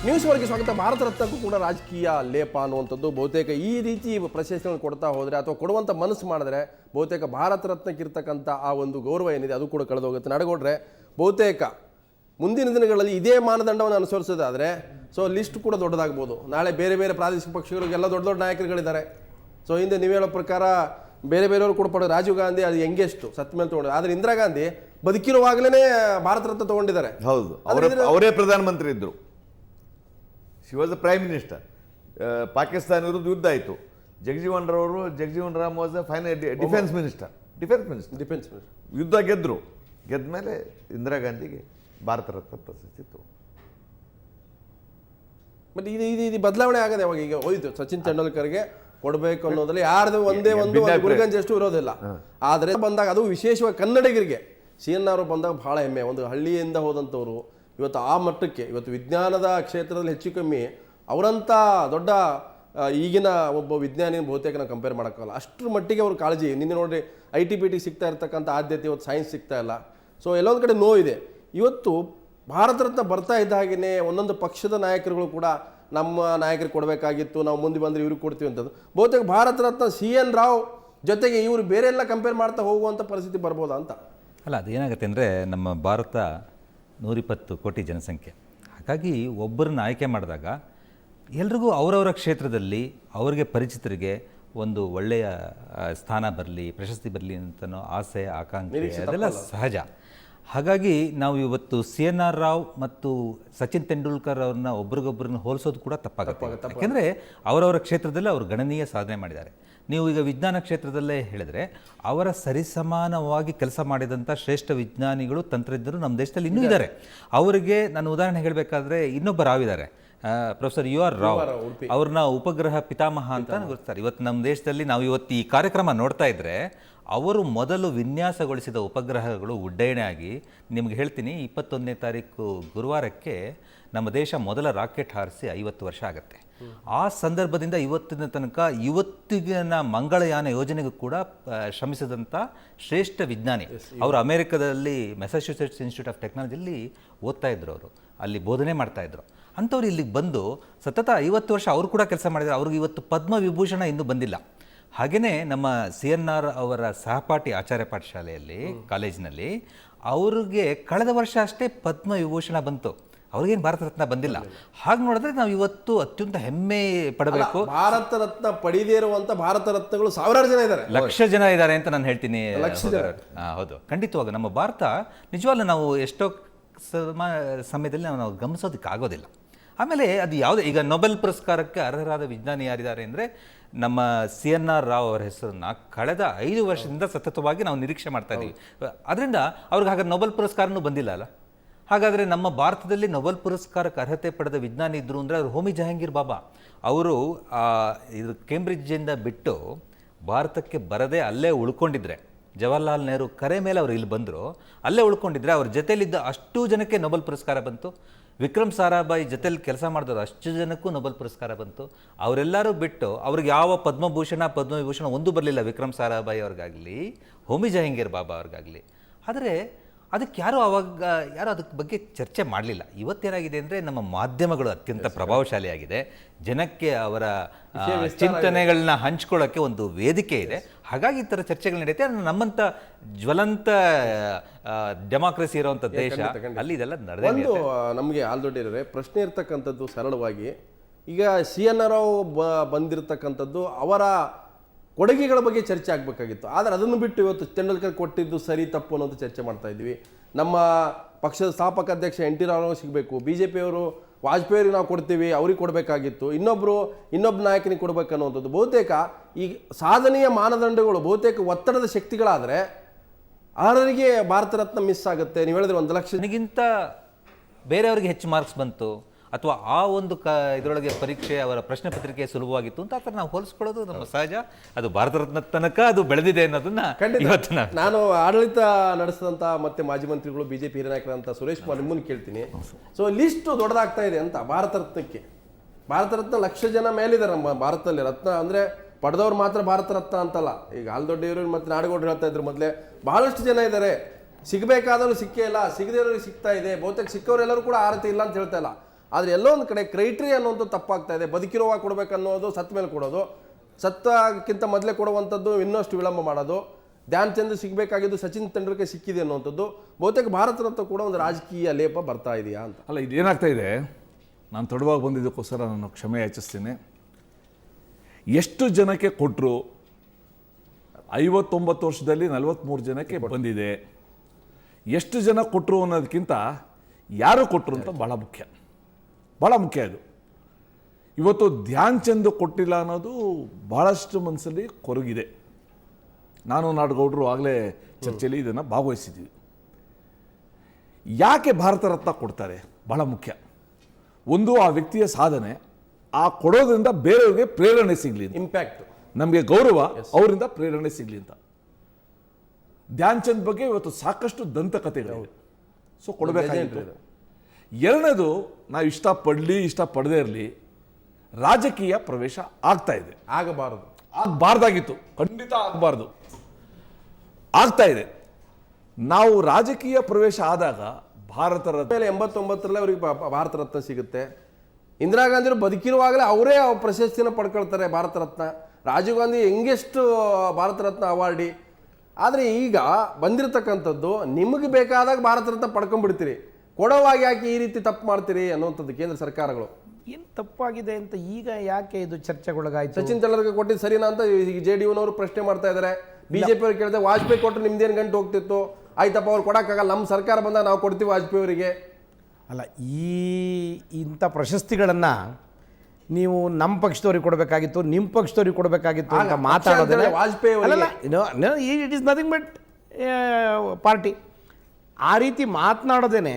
ನ್ಯೂಸ್ವರೆಗೆ ಸ್ವಾಗತ. ಭಾರತ ರತ್ನಕ್ಕೂ ಕೂಡ ರಾಜಕೀಯ ಲೇಪ ಅನ್ನುವಂಥದ್ದು ಬಹುತೇಕ ಈ ರೀತಿ ಪ್ರಶಸ್ತಿಗಳನ್ನು ಕೊಡ್ತಾ ಹೋದರೆ ಅಥವಾ ಕೊಡುವಂಥ ಮನಸ್ಸು ಮಾಡಿದ್ರೆ ಬಹುತೇಕ ಭಾರತ ರತ್ನಕ್ಕಿರ್ತಕ್ಕಂಥ ಆ ಒಂದು ಗೌರವ ಏನಿದೆ ಅದು ಕೂಡ ಕಳೆದೋಗುತ್ತೆ. ನಡೆಗೊಡ್ರೆ ಬಹುತೇಕ ಮುಂದಿನ ದಿನಗಳಲ್ಲಿ ಇದೇ ಮಾನದಂಡವನ್ನು ಅನುಸರಿಸೋದಾದರೆ ಲಿಸ್ಟ್ ಕೂಡ ದೊಡ್ಡದಾಗ್ಬೋದು. ನಾಳೆ ಬೇರೆ ಬೇರೆ ಪ್ರಾದೇಶಿಕ ಪಕ್ಷಗಳಿಗೆಲ್ಲ ದೊಡ್ಡ ದೊಡ್ಡ ನಾಯಕರುಗಳಿದ್ದಾರೆ. ಹಿಂದೆ ನೀವು ಹೇಳೋ ಪ್ರಕಾರ ಬೇರೆ ಬೇರೆಯವರು ಕೂಡ ಪಡೆದು ರಾಜೀವ್ ಗಾಂಧಿ ಅದು ಹೆಂಗೆಷ್ಟು ಸತ್ತ ಮೇಲೆ ತೊಗೊಂಡು, ಆದರೆ ಇಂದಿರಾ ಗಾಂಧಿ ಬದುಕಿರುವಾಗಲೇ ಭಾರತ ರತ್ನ ತೊಗೊಂಡಿದ್ದಾರೆ. ಹೌದು, ಅವರೇ ಪ್ರಧಾನಮಂತ್ರಿ ಇದ್ದರು. She was the prime minister. Pakistan ವಿರುದ್ಧ ಯುದ್ಧ ಆಯಿತು. Jagjivan Ram was final defence minister. ಯುದ್ಧ ಗೆದ್ದರು. ಗೆದ್ದ ಮೇಲೆ ಇಂದಿರಾ ಗಾಂಧಿಗೆ ಭಾರತ ರತ್ನ ಪ್ರಶಸ್ತಿ ಇತ್ತು. ಬಟ್ ಇದು ಬದಲಾವಣೆ ಆಗದೆ ಅವಾಗ. ಈಗ ಹೋಯ್ತು ಸಚಿನ್ ತೆಂಡೂಲ್ಕರ್ಗೆ ಕೊಡಬೇಕು ಅನ್ನೋದ್ರಲ್ಲಿ ಯಾರ್ದು ಒಂದೇ ಒಂದು ಗುರುಗಂಜಷ್ಟು ಇರೋದಿಲ್ಲ. ಆದರೆ ಬಂದಾಗ ಅದು ವಿಶೇಷವಾಗಿ ಕನ್ನಡಿಗರಿಗೆ CNR ಬಂದಾಗ ಬಹಳ ಹೆಮ್ಮೆ. ಒಂದು ಹಳ್ಳಿಯಿಂದ ಹೋದಂಥವ್ರು ಇವತ್ತು ಆ ಮಟ್ಟಕ್ಕೆ ಇವತ್ತು ವಿಜ್ಞಾನದ ಕ್ಷೇತ್ರದಲ್ಲಿ ಹೆಚ್ಚು ಕಮ್ಮಿ ಅವರಂಥ ದೊಡ್ಡ ಈಗಿನ ಒಬ್ಬ ವಿಜ್ಞಾನಿ ಬಹುತೇಕ ನಾವು ಕಂಪೇರ್ ಮಾಡೋಕ್ಕಲ್ಲ. ಅಷ್ಟರ ಮಟ್ಟಿಗೆ ಅವ್ರ ಕಾಳಜಿ. ನಿನ್ನೆ ನೋಡ್ರಿ IT-BT ಸಿಗ್ತಾ ಇರ್ತಕ್ಕಂಥ ಆದ್ಯತೆ ಇವತ್ತು ಸೈನ್ಸ್ ಸಿಗ್ತಾ ಇಲ್ಲ. ಎಲ್ಲೊಂದು ಕಡೆ ನೋವಿದೆ. ಇವತ್ತು ಭಾರತ ರತ್ನ ಬರ್ತಾ ಇದ್ದ ಹಾಗೆಯೇ ಒಂದೊಂದು ಪಕ್ಷದ ನಾಯಕರುಗಳು ಕೂಡ ನಮ್ಮ ನಾಯಕರಿಗೆ ಕೊಡಬೇಕಾಗಿತ್ತು, ನಾವು ಮುಂದೆ ಬಂದರೆ ಇವ್ರಿಗೆ ಕೊಡ್ತೀವಿ ಅಂತದ್ದು. ಬಹುತೇಕ ಭಾರತ ರತ್ನ CN ರಾವ್ ಜೊತೆಗೆ ಇವರು ಬೇರೆ ಎಲ್ಲ ಕಂಪೇರ್ ಮಾಡ್ತಾ ಹೋಗುವಂಥ ಪರಿಸ್ಥಿತಿ ಬರ್ಬೋದಾ ಅಂತ. ಅಲ್ಲ, ಅದೇನಾಗುತ್ತೆ ಅಂದರೆ ನಮ್ಮ ಭಾರತ 120 ಕೋಟಿ ಜನಸಂಖ್ಯೆ. ಹಾಗಾಗಿ ಒಬ್ಬರನ್ನ ಆಯ್ಕೆ ಮಾಡಿದಾಗ ಎಲ್ರಿಗೂ ಅವರವರ ಕ್ಷೇತ್ರದಲ್ಲಿ ಅವರಿಗೆ ಪರಿಚಿತರಿಗೆ ಒಂದು ಒಳ್ಳೆಯ ಸ್ಥಾನ ಬರಲಿ, ಪ್ರಶಸ್ತಿ ಬರಲಿ ಅಂತನೋ ಆಸೆ ಆಕಾಂಕ್ಷೆ ಅದೆಲ್ಲ ಸಹಜ. ಹಾಗಾಗಿ ನಾವು ಇವತ್ತು CNR ರಾವ್ ಮತ್ತು ಸಚಿನ್ ತೆಂಡೂಲ್ಕರ್ ಅವ್ರನ್ನ ಒಬ್ರಿಗೊಬ್ಬರನ್ನ ಹೋಲಿಸೋದು ಕೂಡ ತಪ್ಪಾಗುತ್ತೆ. ಯಾಕೆಂದರೆ ಅವರವರ ಕ್ಷೇತ್ರದಲ್ಲಿ ಅವರು ಗಣನೀಯ ಸಾಧನೆ ಮಾಡಿದ್ದಾರೆ. ನೀವು ಈಗ ವಿಜ್ಞಾನ ಕ್ಷೇತ್ರದಲ್ಲೇ ಹೇಳಿದರೆ ಅವರ ಸರಿಸಮಾನವಾಗಿ ಕೆಲಸ ಮಾಡಿದಂಥ ಶ್ರೇಷ್ಠ ವಿಜ್ಞಾನಿಗಳು ತಂತ್ರಜ್ಞರು ನಮ್ಮ ದೇಶದಲ್ಲಿ ಇನ್ನೂ ಇದ್ದಾರೆ. ಅವರಿಗೆ ನಾನು ಉದಾಹರಣೆ ಹೇಳಬೇಕಾದ್ರೆ ಇನ್ನೊಬ್ಬ ರಾವ್ ಇದ್ದಾರೆ, ಪ್ರೊಫೆಸರ್ UR ರಾವ್. ಅವ್ರನ್ನ ಉಪಗ್ರಹ ಪಿತಾಮಹ ಅಂತ ಗುರುತಿಸ್ತಾರೆ. ಇವತ್ತು ನಮ್ಮ ದೇಶದಲ್ಲಿ ನಾವು ಇವತ್ತು ಈ ಕಾರ್ಯಕ್ರಮ ನೋಡ್ತಾ ಇದ್ದರೆ ಅವರು ಮೊದಲು ವಿನ್ಯಾಸಗೊಳಿಸಿದ ಉಪಗ್ರಹಗಳು ಉಡ್ಡಯನೆ ಆಗಿ, ನಿಮ್ಗೆ ಹೇಳ್ತೀನಿ, 21ನೇ ತಾರೀಕು ಗುರುವಾರಕ್ಕೆ ನಮ್ಮ ದೇಶ ಮೊದಲ ರಾಕೆಟ್ ಹಾರಿಸಿ 50 ವರ್ಷ ಆಗುತ್ತೆ. ಆ ಸಂದರ್ಭದಿಂದ ಇವತ್ತಿನ ತನಕ ಇವತ್ತಿನ ಮಂಗಳಯಾನ ಯೋಜನೆಗೂ ಕೂಡ ಶ್ರಮಿಸಿದಂಥ ಶ್ರೇಷ್ಠ ವಿಜ್ಞಾನಿ ಅವರು ಅಮೆರಿಕದಲ್ಲಿ ಮೆಸಚ್ಯೂಸೆಟ್ಸ್ ಇನ್ಸ್ಟಿಟ್ಯೂಟ್ ಆಫ್ ಟೆಕ್ನಾಲಜಿಯಲ್ಲಿ ಓದ್ತಾ ಇದ್ರು. ಅವರು ಅಲ್ಲಿ ಬೋಧನೆ ಮಾಡ್ತಾ ಇದ್ರು. ಅಂಥವ್ರು ಇಲ್ಲಿಗೆ ಬಂದು ಸತತ 50 ವರ್ಷ ಅವರು ಕೂಡ ಕೆಲಸ ಮಾಡಿದ್ದಾರೆ. ಅವ್ರಿಗೆ ಇವತ್ತು ಪದ್ಮ ವಿಭೂಷಣ ಇನ್ನೂ ಬಂದಿಲ್ಲ. ಹಾಗೆಯೇ ನಮ್ಮ CNR ಅವರ ಸಹಪಾಠಿ ಆಚಾರ್ಯ ಪಾಠಶಾಲೆಯಲ್ಲಿ ಕಾಲೇಜಿನಲ್ಲಿ ಅವ್ರಿಗೆ ಕಳೆದ ವರ್ಷ ಅಷ್ಟೇ ಪದ್ಮ ವಿಭೂಷಣ ಬಂತು. ಅವ್ರಿಗೇನು ಭಾರತ ರತ್ನ ಬಂದಿಲ್ಲ. ಹಾಗೆ ನೋಡಿದ್ರೆ ನಾವು ಇವತ್ತು ಅತ್ಯಂತ ಹೆಮ್ಮೆ ಪಡಬೇಕು. ಭಾರತ ರತ್ನ ಪಡೆದೇ ಇರುವಂತ ಭಾರತ ರತ್ನಗಳು ಸಾವಿರಾರು ಜನ ಇದ್ದಾರೆ, ಲಕ್ಷ ಜನ ಇದ್ದಾರೆ ಅಂತ ನಾನು ಹೇಳ್ತೀನಿ. ಹೌದು, ಖಂಡಿತವಾಗ ನಮ್ಮ ಭಾರತ ನಿಜವಾಗ್ಲೂ ನಾವು ಎಷ್ಟೋ ಸಮಯದಲ್ಲಿ ನಾವು ಗಮನಿಸೋದಕ್ಕಾಗೋದಿಲ್ಲ. ಆಮೇಲೆ ಅದು ಯಾವುದೇ ಈಗ ನೊಬೆಲ್ ಪುರಸ್ಕಾರಕ್ಕೆ ಅರ್ಹರಾದ ವಿಜ್ಞಾನಿ ಯಾರಿದ್ದಾರೆ ಅಂದರೆ ನಮ್ಮ CNR ರಾವ್ ಅವರ ಹೆಸರನ್ನು ಕಳೆದ 5 ವರ್ಷದಿಂದ ಸತತವಾಗಿ ನಾವು ನಿರೀಕ್ಷೆ ಮಾಡ್ತಾ ಇದ್ದೀವಿ. ಅದರಿಂದ ಅವ್ರಿಗೆ ಹಾಗಾದ್ರೆ ನೊಬೆಲ್ ಪುರಸ್ಕಾರನೂ ಬಂದಿಲ್ಲ ಅಲ್ಲ. ಹಾಗಾದರೆ ನಮ್ಮ ಭಾರತದಲ್ಲಿ ನೊಬೆಲ್ ಪುರಸ್ಕಾರಕ್ಕೆ ಅರ್ಹತೆ ಪಡೆದ ವಿಜ್ಞಾನಿ ಇದ್ದರು ಅಂದರೆ ಅವರು ಹೋಮಿ ಜಹಾಂಗೀರ್ ಬಾಬಾ. ಅವರು ಇದು ಕೇಂಬ್ರಿಡ್ಜಿಂದ ಬಿಟ್ಟು ಭಾರತಕ್ಕೆ ಬರದೇ ಅಲ್ಲೇ ಉಳ್ಕೊಂಡಿದ್ರೆ, ಜವಾಹರ್ಲಾಲ್ ನೆಹರು ಕರೆ ಮೇಲೆ ಅವರು ಇಲ್ಲಿ ಬಂದರು, ಅಲ್ಲೇ ಉಳ್ಕೊಂಡಿದ್ರೆ ಅವ್ರ ಜೊತೆಯಲ್ಲಿದ್ದ ಅಷ್ಟು ಜನಕ್ಕೆ ನೊಬೆಲ್ ಪುರಸ್ಕಾರ ಬಂತು. ವಿಕ್ರಮ್ ಸಾರಾಭಾಯಿ ಜೊತೆಲಿ ಕೆಲಸ ಮಾಡಿದವರು ಅಷ್ಟು ಜನಕ್ಕೂ ನೊಬೆಲ್ ಪುರಸ್ಕಾರ ಬಂತು. ಅವರೆಲ್ಲರೂ ಬಿಟ್ಟು ಅವ್ರಿಗೆ ಯಾವ ಪದ್ಮವಿಭೂಷಣ ಒಂದೂ ಬರಲಿಲ್ಲ, ವಿಕ್ರಮ್ ಸಾರಾಭಾಯಿ ಅವ್ರಿಗಾಗಲಿ ಹೋಮಿ ಜಹಾಂಗೀರ್ ಬಾಬಾ ಅವ್ರಿಗಾಗಲಿ. ಆದರೆ ಅದಕ್ಕೆ ಯಾರು ಅದಕ್ಕೆ ಬಗ್ಗೆ ಚರ್ಚೆ ಮಾಡಲಿಲ್ಲ. ಇವತ್ತೇನಾಗಿದೆ ಅಂದರೆ ನಮ್ಮ ಮಾಧ್ಯಮಗಳು ಅತ್ಯಂತ ಪ್ರಭಾವಶಾಲಿಯಾಗಿದೆ. ಜನಕ್ಕೆ ಅವರ ಚಿಂತನೆಗಳನ್ನ ಹಂಚ್ಕೊಳ್ಳೋಕ್ಕೆ ಒಂದು ವೇದಿಕೆ ಇದೆ. ಹಾಗಾಗಿ ಈ ಥರ ಚರ್ಚೆಗಳು ನಡೆಯುತ್ತೆ. ನಮ್ಮಂಥ ಜ್ವಲಂತ ಡೆಮಾಕ್ರಸಿ ಇರುವಂಥ ದೇಶ ಅಲ್ಲಿ ಇದೆಲ್ಲ ನಡೆದೇ. ಒಂದು ನಮಗೆ ಆಲ್ದೊಡ್ಡಿರೇ ಪ್ರಶ್ನೆ ಇರ್ತಕ್ಕಂಥದ್ದು ಸರಳವಾಗಿ, ಈಗ CNR ಬಂದಿರತಕ್ಕಂಥದ್ದು ಅವರ ಕೊಡುಗೆಗಳ ಬಗ್ಗೆ ಚರ್ಚೆ ಆಗಬೇಕಾಗಿತ್ತು. ಆದರೆ ಅದನ್ನು ಬಿಟ್ಟು ಇವತ್ತು ತೆಂಡೂಲ್ಕರ್ ಕೊಟ್ಟಿದ್ದು ಸರಿ ತಪ್ಪು ಅನ್ನೋದು ಚರ್ಚೆ ಮಾಡ್ತಾ ಇದ್ವಿ. ನಮ್ಮ ಪಕ್ಷದ ಸ್ಥಾಪಕ ಅಧ್ಯಕ್ಷ NT ರಾಮಾರಾವ್ ಸಿಗಬೇಕು, BJPಯವರು ವಾಜಪೇಯಿಗೆ ನಾವು ಕೊಡ್ತೀವಿ, ಅವ್ರಿಗೆ ಕೊಡಬೇಕಾಗಿತ್ತು, ಇನ್ನೊಬ್ಬ ನಾಯಕನಿಗೆ ಕೊಡಬೇಕು ಅನ್ನೋಂಥದ್ದು ಬಹುತೇಕ ಈ ಸಾಧನೆಯ ಮಾನದಂಡಗಳು ಬಹುತೇಕ ಒತ್ತಡದ ಶಕ್ತಿಗಳಾದರೆ ಅವರಿಗೆ ಭಾರತ ರತ್ನ ಮಿಸ್ ಆಗುತ್ತೆ. ನೀವು ಹೇಳಿದ್ರೆ 1 ಲಕ್ಷ ನನಗಿಂತ ಬೇರೆಯವ್ರಿಗೆ ಹೆಚ್ಚು ಮಾರ್ಕ್ಸ್ ಬಂತು ಅಥವಾ ಆ ಒಂದು ಇದರೊಳಗೆ ಪರೀಕ್ಷೆ ಅವರ ಪ್ರಶ್ನೆ ಪತ್ರಿಕೆ ಸುಲಭವಾಗಿತ್ತು ಅಂತ ಆ ಥರ ನಾವು ಹೋಲಿಸ್ಕೊಳ್ಳೋದು ನಮ್ಮ ಸಹಜ. ಅದು ಭಾರತ ರತ್ನ ತನಕ ಅದು ಬೆಳೆದಿದೆ ಅನ್ನೋದನ್ನ ಇವತ್ತು ನಾನು ಆಡಳಿತ ನಡೆಸಿದಂಥ ಮತ್ತೆ ಮಾಜಿ ಮಂತ್ರಿಗಳು BJP ಹಿರಿಯ ನಾಯಕರಂತ ಸುರೇಶ್ ಕುಮಾರ್ ನಿಮ್ಮನ್ನು ಕೇಳ್ತೀನಿ. ಲಿಸ್ಟ್ ದೊಡ್ಡದಾಗ್ತಾ ಇದೆ ಅಂತ ಭಾರತ ರತ್ನಕ್ಕೆ. ಭಾರತ ರತ್ನ ಲಕ್ಷ ಜನ ಮೇಲಿದ್ದಾರೆ ನಮ್ಮ ಭಾರತದಲ್ಲಿ. ರತ್ನ ಅಂದರೆ ಪಡೆದವ್ರು ಮಾತ್ರ ಭಾರತ ರತ್ನ ಅಂತಲ್ಲ. ಈಗ ಆಲ್ದೊಡ್ಡಿಯವರು ಮತ್ತು ನಾಡಗೌಡರು ಹೇಳ್ತಾ ಇದ್ರು ಮೊದಲೇ ಬಹಳಷ್ಟು ಜನ ಇದ್ದಾರೆ. ಸಿಗಬೇಕಾದವರು ಸಿಕ್ಕೇ ಇಲ್ಲ, ಸಿಗದೇ ಇರೋರಿಗೆ ಸಿಗ್ತಾ ಇದೆ. ಬಹುತೇಕ ಸಿಕ್ಕವರೆಲ್ಲರೂ ಕೂಡ ಆ ರೀತಿ ಇಲ್ಲ ಅಂತ ಹೇಳ್ತಾ ಇಲ್ಲ. ಆದರೆ ಎಲ್ಲೋ ಒಂದು ಕಡೆ ಕ್ರೈಟೀರಿಯಾ ಅನ್ನೋದು ತಪ್ಪಾಗ್ತಾ ಇದೆ. ಬದುಕಿರುವಾಗ ಕೊಡಬೇಕನ್ನೋದು ಸತ್ತ ಮೇಲೆ ಕೊಡೋದು, ಸತ್ತಕ್ಕಿಂತ ಮೊದಲೇ ಕೊಡುವಂಥದ್ದು ಇನ್ನಷ್ಟು ವಿಳಂಬ ಮಾಡೋದು. ಧ್ಯಾನ್ ಚಂದ್ ಸಿಗಬೇಕಾಗಿದ್ದು ಸಚಿನ್ ತೆಂಡೂಲ್ಕರ್ ಸಿಕ್ಕಿದೆ ಅನ್ನುವಂಥದ್ದು ಬಹುತೇಕ ಭಾರತ ರತ್ನ ಕೂಡ ಒಂದು ರಾಜಕೀಯ ಲೇಪ ಬರ್ತಾ ಇದೆಯಾ ಅಂತ. ಅಲ್ಲ, ಇದೇನಾಗ್ತಾ ಇದೆ, ನಾನು ತಡವಾಗಿ ಬಂದಿದ್ದಕ್ಕೋಸ್ಕರ ನಾನು ಕ್ಷಮೆ ಯಾಚಿಸ್ತೀನಿ. ಎಷ್ಟು ಜನಕ್ಕೆ ಕೊಟ್ಟರು? 59 ವರ್ಷದಲ್ಲಿ 43 ಜನಕ್ಕೆ ಬಂದಿದೆ. ಎಷ್ಟು ಜನ ಕೊಟ್ಟರು ಅನ್ನೋದಕ್ಕಿಂತ ಯಾರು ಕೊಟ್ಟರು ಅಂತ ಭಾಳ ಮುಖ್ಯ, ಭಾಳ ಮುಖ್ಯ ಇದು. ಇವತ್ತು ಧ್ಯಾನ್ ಚಂದ್ ಕೊಟ್ಟಿಲ್ಲ ಅನ್ನೋದು ಭಾಳಷ್ಟು ಮನಸ್ಸಲ್ಲಿ ಕೊರಗಿದೆ. ನಾನು ನಾಡಗೌಡರು ಆಗಲೇ ಚರ್ಚೆಯಲ್ಲಿ ಇದನ್ನು ಭಾಗವಹಿಸಿದ್ದೀವಿ. ಯಾಕೆ ಭಾರತ ರತ್ನ ಕೊಡ್ತಾರೆ? ಭಾಳ ಮುಖ್ಯ. ಒಂದು, ಆ ವ್ಯಕ್ತಿಯ ಸಾಧನೆ, ಆ ಕೊಡೋದ್ರಿಂದ ಬೇರೆಯವ್ರಿಗೆ ಪ್ರೇರಣೆ ಸಿಗಲಿ, ಇಂಪ್ಯಾಕ್ಟ್, ನಮಗೆ ಗೌರವ, ಅವರಿಂದ ಪ್ರೇರಣೆ ಸಿಗಲಿ ಅಂತ. ಧ್ಯಾನ್ ಚಂದ್ ಬಗ್ಗೆ ಇವತ್ತು ಸಾಕಷ್ಟು ದಂತಕಥೆಗಳಿವೆ, ಸೊ ಕೊಡಬೇಕಾಗಿತ್ತು. ಎರಡನೇದು, ನಾವು ಇಷ್ಟಪಡದೇ ಇರಲಿ, ರಾಜಕೀಯ ಪ್ರವೇಶ ಆಗ್ತಾ ಇದೆ. ಆಗಬಾರ್ದಾಗಿತ್ತು, ಖಂಡಿತ ಆಗಬಾರ್ದು, ಆಗ್ತಾ ಇದೆ. ನಾವು ರಾಜಕೀಯ ಪ್ರವೇಶ ಆದಾಗ ಭಾರತ ರತ್ನ 89ರಲ್ಲಿ ಅವರಿಗೆ ಭಾರತ ರತ್ನ ಸಿಗುತ್ತೆ. ಇಂದಿರಾ ಗಾಂಧಿ ಬದುಕಿರುವಾಗಲೇ ಅವರೇ ಪ್ರಶಸ್ತಿನ ಪಡ್ಕೊಳ್ತಾರೆ ಭಾರತ ರತ್ನ. Rajiv Gandhi youngest Bharat Ratna awardee. ಆದರೆ ಈಗ ಬಂದಿರತಕ್ಕಂಥದ್ದು ನಿಮಗೆ ಬೇಕಾದಾಗ ಭಾರತ ರತ್ನ ಪಡ್ಕೊಂಡ್ಬಿಡ್ತೀರಿ, ಕೊಡೋವಾಗ ಯಾಕೆ ಈ ರೀತಿ ತಪ್ಪು ಮಾಡ್ತೀರಿ ಅನ್ನುವಂಥದ್ದು ಕೇಂದ್ರ ಸರ್ಕಾರಗಳು. ಏನು ತಪ್ಪಾಗಿದೆ ಅಂತ ಈಗ ಯಾಕೆ ಇದು ಚರ್ಚೆಗೊಳಗಾಯ್ತು? ಸಚಿನ್ ತೆಂಡೂಲ್ಕರ್ ಕೊಟ್ಟಿದ್ದು ಸರಿನಾ ಅಂತ ಈಗ JDU-ನವರು ಪ್ರಶ್ನೆ ಮಾಡ್ತಾ ಇದ್ದಾರೆ. ಬಿಜೆಪಿ ಅವ್ರು ಕೇಳಿದ್ರೆ ವಾಜಪೇಯಿ ಕೊಟ್ಟರೆ ನಿಮ್ದೇನು ಗಂಟು ಹೋಗ್ತಿತ್ತು, ಆಯ್ತಪ್ಪ ಅವ್ರು ಕೊಡೋಕ್ಕಾಗಲ್ಲ, ನಮ್ಮ ಸರ್ಕಾರ ಬಂದಾಗ ನಾವು ಕೊಡ್ತೀವಿ ವಾಜಪೇಯಿ ಅವರಿಗೆ. ಅಲ್ಲ, ಇಂಥ ಪ್ರಶಸ್ತಿಗಳನ್ನು ನೀವು ನಮ್ಮ ಪಕ್ಷದವ್ರಿಗೆ ಕೊಡಬೇಕಾಗಿತ್ತು, ನಿಮ್ಮ ಪಕ್ಷದವ್ರಿಗೆ ಕೊಡಬೇಕಾಗಿತ್ತು ಅಂತ ಮಾತಾಡೋದ್ರೆ Vajpayee it is nothing but party. ಆ ರೀತಿ ಮಾತನಾಡೋದೇನೆ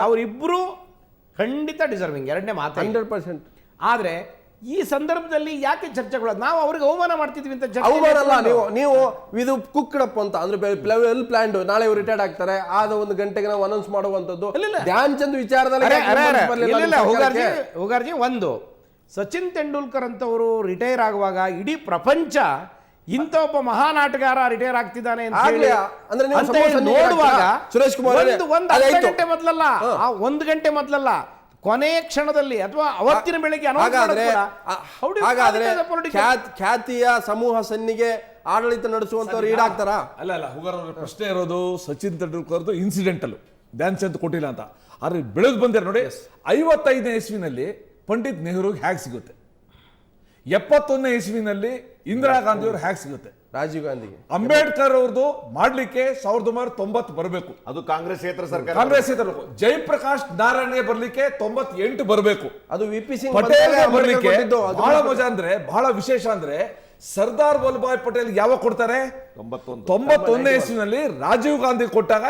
ಅವರಿಬ್ಬರು ಖಂಡಿತ ಡಿಸರ್ವಿಂಗ್, ಎರಡನೇ ಮಾತು 100%. ಆದರೆ ಈ ಸಂದರ್ಭದಲ್ಲಿ ಯಾಕೆ ಚರ್ಚೆಗಳು? ನಾವು ಅವ್ರಿಗೆ ಅವಮಾನ ಮಾಡ್ತಿದ್ವಿ ಅಂತ ಅವಮಾನ ಅಲ್ಲ, ನೀವು ಇದು ಕುಕ್ಕಡಪ್ ಅಂತ ಅಂದ್ರೆ ವೆಲ್ ಪ್ಲಾನ್ಡ್, ನಾಳೆ ಇವ್ರು ರಿಟೈರ್ಡ್ ಆಗ್ತಾರೆ, ಆದ ಒಂದು ಗಂಟೆಗೆ ನಾವು ಅನೌನ್ಸ್ ಮಾಡುವಂಥದ್ದು. ಧ್ಯಾನ್ ಚಂದ್ ವಿಚಾರದಲ್ಲಿ ಹೋಗಾರ್ಜಿ, ಒಂದು ಸಚಿನ್ ತೆಂಡೂಲ್ಕರ್ ಅಂತವರು ರಿಟೈರ್ ಆಗುವಾಗ ಇಡೀ ಪ್ರಪಂಚ ಇಂಥ ಒಬ್ಬ ಮಹಾನ್ ಆಟಗಾರ ರಿಟೈರ್ ಆಗ್ತಿದ್ದಾನೆ ಅಂತ ನೋಡುವಾಗ ಸುರೇಶ್ ಕುಮಾರ್ ಒಂದು ಗಂಟೆ ಮೊದಲಲ್ಲ, ಕೊನೆಯ ಕ್ಷಣದಲ್ಲಿ ಅಥವಾ ಅವತ್ತಿನ ಬೆಳಿಗ್ಗೆ ಹಾಗಾದ್ರೆ ಖ್ಯಾತಿಯ ಸಮೂಹ ಸನ್ನಿಗೆ ಆಡಳಿತ ನಡೆಸುವಂತವ್ರು ಈಡಾಗ್ತಾರ? ಅಲ್ಲ, ಹುಗಾರ್ ಅವರ ಪ್ರಶ್ನೆ ಇರೋದು ಸಚಿನ್ ತೆಂಡೂಲ್ಕರ್ದು ಇನ್ಸಿಡೆಂಟಲ್, ಧ್ಯಾನ್ ಚಂದ್ ಕೊಟ್ಟಿಲ್ಲ ಅಂತ. ಆದ್ರೆ ಬೆಳೆದು ಬಂದಿರ ನೋಡಿ, 55ನೇ ಇಸ್ವಿನಲ್ಲಿ ಪಂಡಿತ್ ನೆಹರೂಗೆ ಹ್ಯಾಕ್ ಸಿಗುತ್ತೆ, 71ನೇ ಇಸ್ವಿನಲ್ಲಿ ಇಂದಿರಾ ಗಾಂಧಿ ಅವ್ರು ಹ್ಯಾಕ್ ಸಿಗುತ್ತೆ, ರಾಜೀವ್ ಗಾಂಧಿಗೆ, ಅಂಬೇಡ್ಕರ್ ಅವ್ರದ್ದು ಮಾಡ್ಲಿಕ್ಕೆ 1990 ಬರಬೇಕು, ಅದು ಕಾಂಗ್ರೆಸ್ಸೇತರ ಸರ್ಕಾರ, ಕಾಂಗ್ರೆಸ್ಸೇತರ. ಜಯಪ್ರಕಾಶ್ ನಾರಾಯಣ ಬರ್ಲಿಕ್ಕೆ 98 ಬರಬೇಕು, ಅದು VP ಸಿಂಗ್ ಪಟೇಲ್ ಬರ್ಲಿಕ್ಕೆ ಬಹಳ ಮಜಾ ಅಂದ್ರೆ, ಬಹಳ ವಿಶೇಷ ಅಂದ್ರೆ ಸರ್ದಾರ್ ವಲ್ಲಭಾಯ್ ಪಟೇಲ್ ಯಾವಾಗ ಕೊಡ್ತಾರೆ? 91ನೇ ಇಸ್ವಿನಲ್ಲಿ ರಾಜೀವ್ ಗಾಂಧಿ ಕೊಟ್ಟಾಗ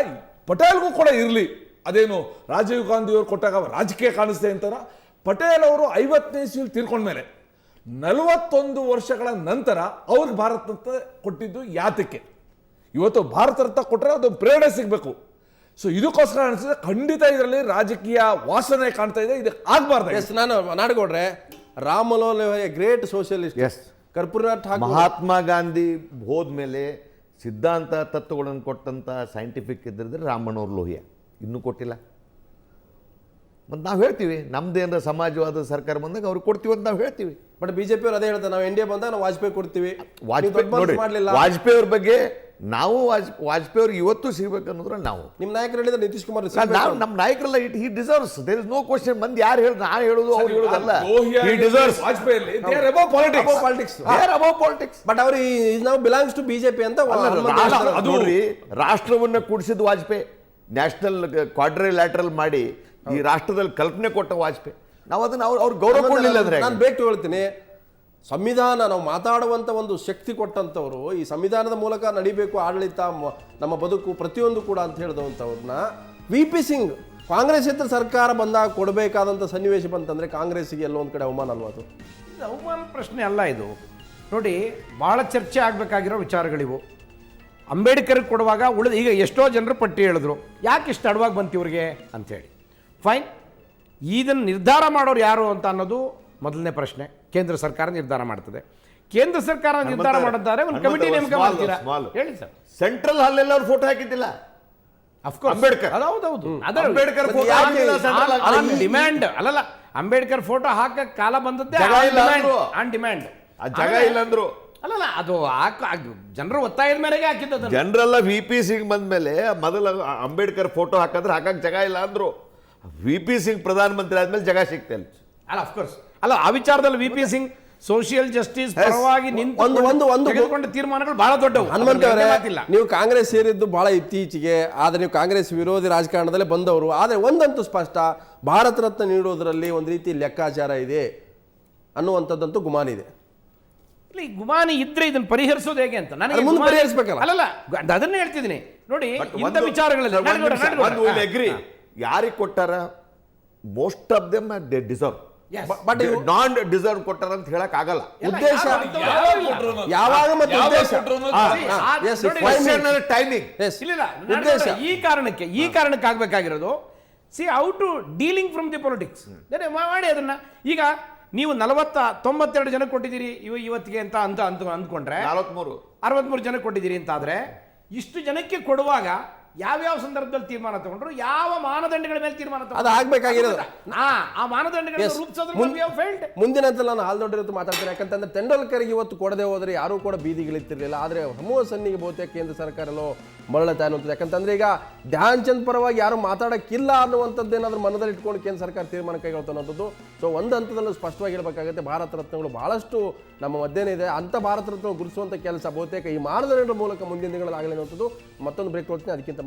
ಪಟೇಲ್ಗೂ ಕೂಡ ಇರ್ಲಿ, ಅದೇನು ರಾಜೀವ್ ಗಾಂಧಿ ಅವರು ಕೊಟ್ಟಾಗ ರಾಜಕೀಯ ಕಾಣಿಸ್ತೆ ಅಂತಾರ. ಪಟೇಲ್ ಅವರು 50ನೇ ಇಸ್ವಿಯಲ್ಲಿ ತೀರ್ಕೊಂಡ್ಮೇಲೆ 41 ವರ್ಷಗಳ ನಂತರ ಅವ್ರಿಗೆ ಭಾರತ ರತ್ನ ಕೊಟ್ಟಿದ್ದು ಯಾತಕ್ಕೆ? ಇವತ್ತು ಭಾರತ ರತ್ನ ಕೊಟ್ಟರೆ ಅದು ಪ್ರೇರಣೆ ಸಿಗಬೇಕು. ಸೊ ಇದಕ್ಕೋಸ್ಕರ ಅನಿಸಿದ್ರೆ ಖಂಡಿತ ಇದರಲ್ಲಿ ರಾಜಕೀಯ ವಾಸನೆ ಕಾಣ್ತಾ ಇದೆ, ಇದು ಆಗಬಾರ್ದು. ನಾನು ನಾಡಗೌಡ್ರೆ, ರಾಮಲೋಲ್ ಗ್ರೇಟ್ ಸೋಷಿಯಲಿಸ್ಟ್, ಕರ್ಪೂರನಾಥ್ ಠಾಕೂರ್, ಮಹಾತ್ಮ ಗಾಂಧಿ ಹೋದ್ಮೇಲೆ ಸಿದ್ಧಾಂತ ತತ್ವಗಳನ್ನು ಕೊಟ್ಟಂತ ಸೈಂಟಿಫಿಕ್ ಇದ್ದಿದ್ರೆ ರಾಮಣ್ಣವ್ರ ಲೋಹಿಯ ಇನ್ನೂ ಕೊಟ್ಟಿಲ್ಲ. ಮತ್ತು ನಾವು ಹೇಳ್ತೀವಿ ನಮ್ದೇನಾರ ಸಮಾಜವಾದ ಸರ್ಕಾರ ಬಂದಾಗ ಅವ್ರಿಗೆ ಕೊಡ್ತೀವಿ ಅಂತ ನಾವು ಹೇಳ್ತೀವಿ. ಬಟ್ ಬಿಜೆಪಿ ಅವರು ಅದೇ ಹೇಳ್ತಾರೆ, ನಾವು NDA ಬಂದಾಗ ನಾವು ವಾಜಪೇಯಿ ಕೊಡ್ತೀವಿ. ವಾಜಪೇಯಿ ಅವ್ರ ಬಗ್ಗೆ ನಾವು ವಾಜಪೇಯಿ ಅವ್ರಿಗೆ ಇವತ್ತು ಸಿಗ್ಬೇಕನ್ನೋದ್ರ ನಾವು ನಿಮ್ಮ ನಾಯಕರು ಹೇಳಿದ್ರೆ ನಿತೀಶ್ ಕುಮಾರ್ ನಮ್ಮ ನಾಯಕರೆಲ್ಲ he deserves, there is no question. ಮಂದಿ ಯಾರು ಹೇಳಿ ನಾನು ಹೇಳೋದು ಅವ್ರು ಹೇಳೋದಲ್ಲ. ಹಿ ಡಿಸರ್ವ್ಸ್. ಪಾಲಿಟಿಕ್ಸ್ ಬಟ್ ಅವರು ನಾವು ಬಿಲಾಂಗ್ಸ್ ಟು ಬಿಜೆಪಿ ಅಂತ. ನೋಡ್ರಿ, ರಾಷ್ಟ್ರವನ್ನ ಕೂಡಿಸಿದ ವಾಜಪೇಯಿ, ನ್ಯಾಷನಲ್ ಕ್ವಾಡ್ರಿಲ್ಯಾಟರಲ್ ಮಾಡಿ ಈ ರಾಷ್ಟ್ರದಲ್ಲಿ ಕಲ್ಪನೆ ಕೊಟ್ಟ ವಾಜಪೇಯಿ. ನಾವು ಅದನ್ನ ಅವ್ರು ಗೌರವ ಕೊಡಲಿಲ್ಲ ಅಂದ್ರೆ ನಾನು ಬೇಕು ಹೇಳ್ತೀನಿ. ಸಂವಿಧಾನ ನಾವು ಮಾತಾಡುವಂಥ ಒಂದು ಶಕ್ತಿ ಕೊಟ್ಟಂಥವ್ರು, ಈ ಸಂವಿಧಾನದ ಮೂಲಕ ನಡಿಬೇಕು ಆಡಳಿತ, ನಮ್ಮ ಬದುಕು ಪ್ರತಿಯೊಂದು ಕೂಡ ಅಂತ ಹೇಳಿದವಂಥವ್ರನ್ನ VP ಸಿಂಗ್ ಕಾಂಗ್ರೆಸ್ಸೇತರ ಸರ್ಕಾರ ಬಂದಾಗ ಕೊಡಬೇಕಾದಂಥ ಸನ್ನಿವೇಶ ಬಂತಂದ್ರೆ ಕಾಂಗ್ರೆಸ್ಸಿಗೆ ಎಲ್ಲೋ ಒಂದು ಕಡೆ ಅವಮಾನ ಅಲ್ವಾ? ಅದು ಅವಮಾನ ಪ್ರಶ್ನೆ ಅಲ್ಲ ಇದು. ನೋಡಿ, ಭಾಳ ಚರ್ಚೆ ಆಗಬೇಕಾಗಿರೋ ವಿಚಾರಗಳಿವು. ಅಂಬೇಡ್ಕರ್ ಕೊಡುವಾಗ ಈಗ ಎಷ್ಟೋ ಜನರು ಪಟ್ಟಿ ಹೇಳಿದ್ರು, ಯಾಕೆ ಇಷ್ಟು ಅಡವಾಗಿ ಬಂತು ಇವ್ರಿಗೆ ಅಂಥೇಳಿ. ಫೈನ್, ಇದನ್ನು ನಿರ್ಧಾರ ಮಾಡೋರು ಯಾರು ಅಂತ ಅನ್ನೋದು ಮೊದಲನೇ ಪ್ರಶ್ನೆ. ಕೇಂದ್ರ ಸರ್ಕಾರ ನಿರ್ಧಾರ ಮಾಡ್ತದೆ. ಕೇಂದ್ರ ಸರ್ಕಾರ ನಿರ್ಧಾರ ಮಾಡಿದ್ದಾರೆ, ಒಂದು ಕಮಿಟಿ ನೇಮಕ ಮಾಡ್ತೀರಾ? ಹೇಳಿ ಸರ್. ಸೆಂಟ್ರಲ್ ಹಾಲೆಲ್ಲ ಅವ್ರು ಫೋಟೋ ಹಾಕಿದ್ದಿಲ್ಲ. ಅಂಬೇಡ್ಕರ್ ಹೌದೌದು, ಅಂಬೇಡ್ಕರ್ ಡಿಮ್ಯಾಂಡ್ ಅಲ್ಲಲ್ಲ, ಅಂಬೇಡ್ಕರ್ ಫೋಟೋ ಹಾಕಕ್ ಕಾಲ ಬಂದದ್ದೇ ಜಾಗ ಇಲ್ಲ ಅಂದ್ರು. On demand. ಆ ಜಾಗ ಇಲ್ಲ ಅಂದ್ರು. ಅಲ್ಲಲ್ಲ, ಅದು ಜನರು ಒತ್ತಾಯದ ಮೇರೆಗೆ ಹಾಕಿದ್ದು. ಜನರೆಲ್ಲ ವಿ ಪಿ ಸಿಂಗ್ ಬಂದ್ಮೇಲೆ ಮೊದಲು ಅಂಬೇಡ್ಕರ್ ಫೋಟೋ ಹಾಕಂದ್ರೆ ಹಾಕಕ್ ಜಾಗ ಇಲ್ಲ ಅಂದ್ರು. ವಿ ಪಿ ಸಿಂಗ್ ಪ್ರಧಾನಮಂತ್ರಿ ಆದ್ಮೇಲೆ ಜಾಗ ಸಿಗ್ತಿಲ್ಲ. ಅಲ್ಲ, ಅಫ್ಕೋರ್ಸ್ ಅಲ್ಲ, ಆ ವಿಚಾರದಲ್ಲಿ V P Singh social justice ಪರವಾಗಿ ತೆಗೆದುಕೊಂಡ ತೀರ್ಮಾನಗಳು ಬಹಳ ದೊಡ್ಡವು. ಹನುಮಂತವರೇ, ನೀವು ಕಾಂಗ್ರೆಸ್ ಸೇರಿದ್ದು ಬಹಳ ಇತ್ತೀಚೆಗೆ, ಆದ್ರೆ ನೀವು ಕಾಂಗ್ರೆಸ್ ವಿರೋಧಿ ರಾಜಕಾರಣದಲ್ಲೇ ಬಂದವರು. ಆದ್ರೆ ಒಂದಂತೂ ಸ್ಪಷ್ಟ, ಭಾರತ ರತ್ನ ನೀಡೋದ್ರಲ್ಲಿ ಒಂದು ರೀತಿ ಲೆಕ್ಕಾಚಾರ ಇದೆ ಅನ್ನುವಂಥದ್ದಂತೂ ಗುಮಾನಿದೆ. ಇಲ್ಲ, ಈ ಗುಮಾನಿ ಇದ್ರೆ ಇದನ್ನ ಪರಿಹರಿಸೋದು ಹೇಗೆ ಅಂತ ನನಗೆ ಅದು ಮುಂದೆ ಪರಿಹರಿಸ್ಬೇಕಲ್ಲ? ಅಲ್ಲಲ್ಲ, ಅದನ್ನೇ ಹೇಳ್ತಿದ್ದೀನಿ ನೋಡಿ. ಇಂಥ ವಿಚಾರಗಳಲ್ಲಿ ಅಗ್ರಿ. ಯಾರಿಗೆ ಕೊಟ್ಟಾರ? Most of them they deserve. But non deserve ಕೊಟ್ಟಾರ ಅಂತ ಹೇಳಕ್ ಆಗಲ್ಲ. ಉದ್ದೇಶ ಯಾವಾಗ ಮತ್ತೆ ಉದ್ದೇಶ ಟೈಮಿಂಗ್ ಉದ್ದೇಶ ಈ ಕಾರಣಕ್ಕೆ ಆಗ್ಬೇಕಾಗಿರೋದು see how to dealing from the politics ಮಾಡಿ ಅದನ್ನ. ಈಗ ನೀವು 92 ಜನಕ್ಕೆ ಕೊಟ್ಟಿದ್ದೀರಿ ಇವತ್ತಿಗೆ ಅಂತ ಅಂದ್ಕೊಂಡ್ರೆ 63 ಜನಕ್ಕೆ ಕೊಟ್ಟಿದ್ದೀರಿ ಅಂತ ಆದ್ರೆ, ಇಷ್ಟು ಜನಕ್ಕೆ ಕೊಡುವಾಗ ಯಾವ್ಯಾವ ಸಂದರ್ಭದಲ್ಲಿ ತೀರ್ಮಾನ ತಗೊಂಡ್ರು, ಯಾವ ಮಾನದಂಡಗಳ ಮೇಲೆ ತೀರ್ಮಾನ ಅದು ಆಗ್ಬೇಕಾಗಿರೋದು. ಆ ಮಾನದಂಡಗಳನ್ನ ರೂಪಿಸೋದ್ರಲ್ಲಿ ಮುಂದಿನ ನಾನು ಹಾಲ್ ದೊಡ್ಡ ಮಾತಾಡ್ತೀನಿ. ಯಾಕಂತಂದ್ರೆ ತೆಂಡೂಲ್ಕರ್ಗೆ ಇವತ್ತು ಕೊಡದೆ ಹೋದ್ರೆ ಯಾರು ಕೂಡ ಬೀದಿಗಳಿರ್ತಿರ್ಲಿಲ್ಲ. ಆದ್ರೆ ಸಮೂಹ ಸನ್ನಿಗೆ ಬಹುತೇಕ ಕೇಂದ್ರ ಸರ್ಕಾರಲ್ಲೋ ಮರಳತೆ ಅನ್ನುವಂಥದ್ದು. ಯಾಕಂತಂದ್ರೆ ಈಗ ಧ್ಯಾನ್ ಚಂದ್ ಪರವಾಗಿ ಯಾರು ಮಾತಾಡಕ್ಕಿಲ್ಲ ಅನ್ನುವಂಥದ್ದು ಏನಾದ್ರೂ ಮನದಲ್ಲಿ ಇಟ್ಕೊಂಡು ಕೇಂದ್ರ ಸರ್ಕಾರ ತೀರ್ಮಾನ ಕೈಗೊಳ್ತಾ ಅನ್ನೋದು. ಸೊ ಒಂದು ಹಂತದಲ್ಲೂ ಸ್ಪಷ್ಟವಾಗಿ ಹೇಳಬೇಕಾಗುತ್ತೆ, ಭಾರತ ರತ್ನಗಳು ಬಹಳಷ್ಟು ನಮ್ಮ ಮಧ್ಯೆ ಇದೆ. ಅಂತ ಭಾರತ ರತ್ನ ಗುರುತಿಸುವಂಥ ಕೆಲಸ ಬಹುತೇಕ ಈ ಮಾನದಂಡಗಳ ಮೂಲಕ ಮುಂದಿನ ದಿನಗಳಲ್ಲಿ ಆಗಲಿ ಅನ್ನುವಂಥದ್ದು. ಮತ್ತೊಂದು ಬ್ರೇಕ್ ಕೊಡ್ತೀನಿ, ಅದಕ್ಕಿಂತ